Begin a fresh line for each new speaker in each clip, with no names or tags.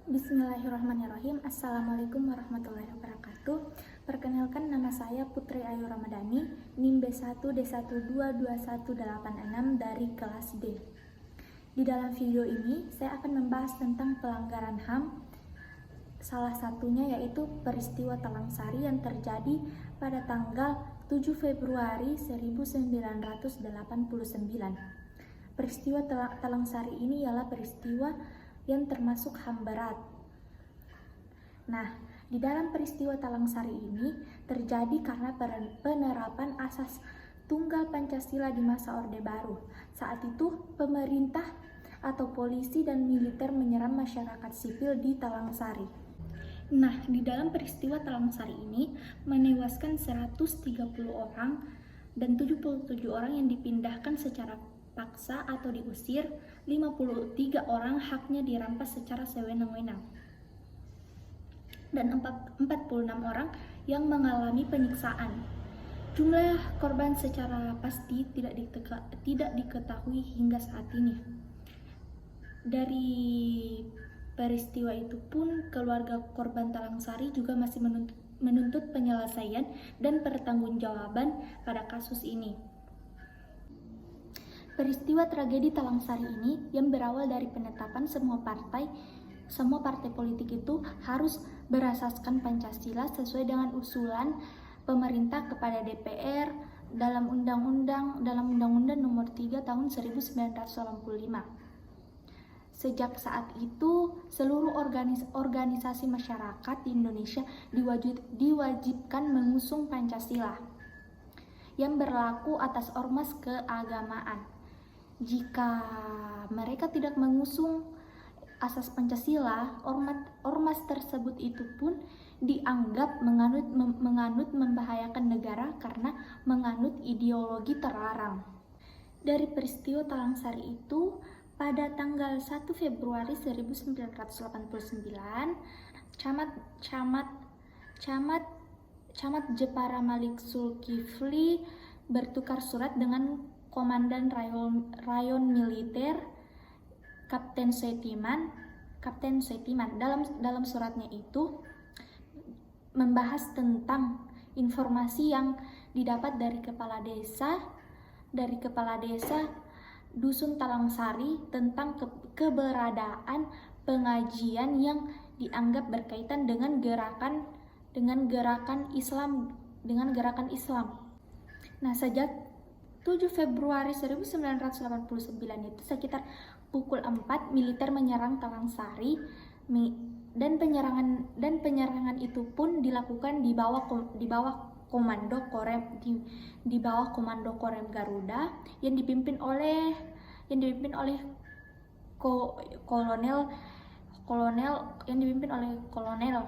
Bismillahirrahmanirrahim. Assalamualaikum warahmatullahi wabarakatuh. Perkenalkan, nama saya Putri Ayu Ramadhani, NIM B1D1222186 dari kelas D. Di dalam video ini, saya akan membahas tentang pelanggaran HAM, salah satunya yaitu peristiwa Talang Sari yang terjadi pada tanggal 7 Februari 1989. Peristiwa Talang Sari ini ialah peristiwa yang termasuk HAM berat. Nah, di dalam peristiwa Talang Sari ini terjadi karena penerapan asas tunggal Pancasila di masa Orde Baru. Saat itu, pemerintah atau polisi dan militer menyerang masyarakat sipil di Talang Sari. Nah, di dalam peristiwa Talang Sari ini menewaskan 130 orang dan 77 orang yang dipindahkan secara paksa atau diusir, 53 orang haknya dirampas secara sewenang-wenang, dan 46 orang yang mengalami penyiksaan. Jumlah korban secara pasti tidak diketahui hingga saat ini. Dari peristiwa itu pun, keluarga korban Talang Sari juga masih menuntut penyelesaian dan pertanggungjawaban pada kasus ini. Peristiwa tragedi Talang Sari ini yang berawal dari penetapan semua partai politik itu harus berasaskan Pancasila sesuai dengan usulan pemerintah kepada DPR dalam Undang-Undang Nomor 3 Tahun 1985. Sejak saat itu, seluruh organisasi masyarakat di Indonesia diwajibkan mengusung Pancasila yang berlaku atas ormas keagamaan. Jika mereka tidak mengusung asas Pancasila, ormas tersebut itu pun dianggap menganut membahayakan negara karena menganut ideologi terlarang. Dari peristiwa Talang Sari itu, pada tanggal 1 Februari 1989, Camat Jepara Malik Zulkifli bertukar surat dengan Komandan Rayon Militer Kapten Soetiman. Dalam suratnya itu membahas tentang informasi yang didapat dari kepala desa Dusun Talang Sari tentang keberadaan pengajian yang dianggap berkaitan dengan gerakan Islam. Nah, sejak 7 Februari 1989 itu sekitar pukul 4 militer menyerang Talang Sari, dan penyerangan itu pun dilakukan di bawah komando Korem Garuda yang dipimpin oleh kolonel.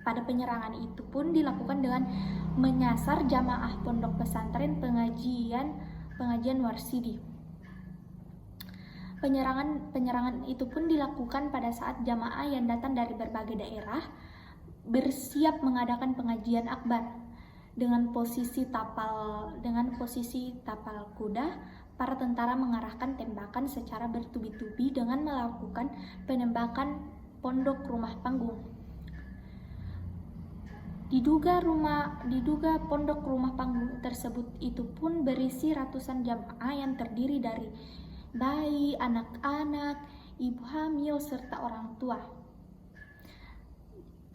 Pada penyerangan itu pun dilakukan dengan menyasar jamaah pondok pesantren pengajian Warsidi. Penyerangan itu pun dilakukan pada saat jamaah yang datang dari berbagai daerah bersiap mengadakan pengajian akbar. Dengan posisi tapal kuda, para tentara mengarahkan tembakan secara bertubi-tubi dengan melakukan penembakan pondok rumah panggung. Diduga pondok rumah panggung tersebut itu pun berisi ratusan jamaah yang terdiri dari bayi, anak-anak, ibu hamil, serta orang tua.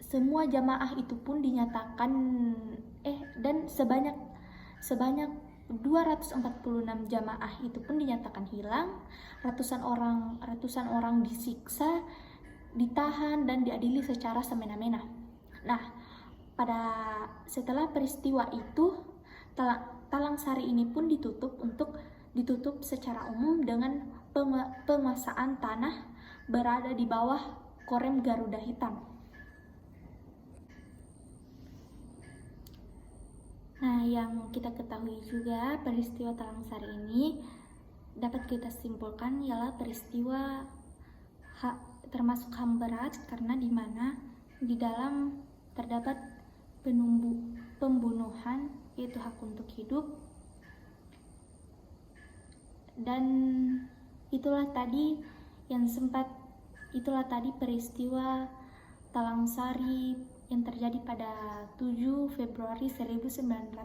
Semua jamaah itu pun dinyatakan dan sebanyak 246 jamaah itu pun dinyatakan hilang. Ratusan orang disiksa, ditahan, dan diadili secara semena-mena. Nah, setelah peristiwa itu, Talang Sari ini pun ditutup secara umum dengan penguasaan tanah berada di bawah Korem Garuda Hitam. Nah, yang kita ketahui juga, peristiwa Talang Sari ini dapat kita simpulkan ialah peristiwa termasuk HAM berat karena di mana di dalam terdapat pembunuhan, yaitu hak untuk hidup, dan itulah tadi yang sempat itulah tadi peristiwa Talang Sari yang terjadi pada 7 Februari 1989.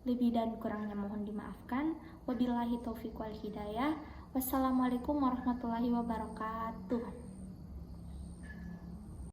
Lebih dan kurangnya mohon dimaafkan. Wabillahi taufiq wal hidayah. Wassalamualaikum warahmatullahi wabarakatuh.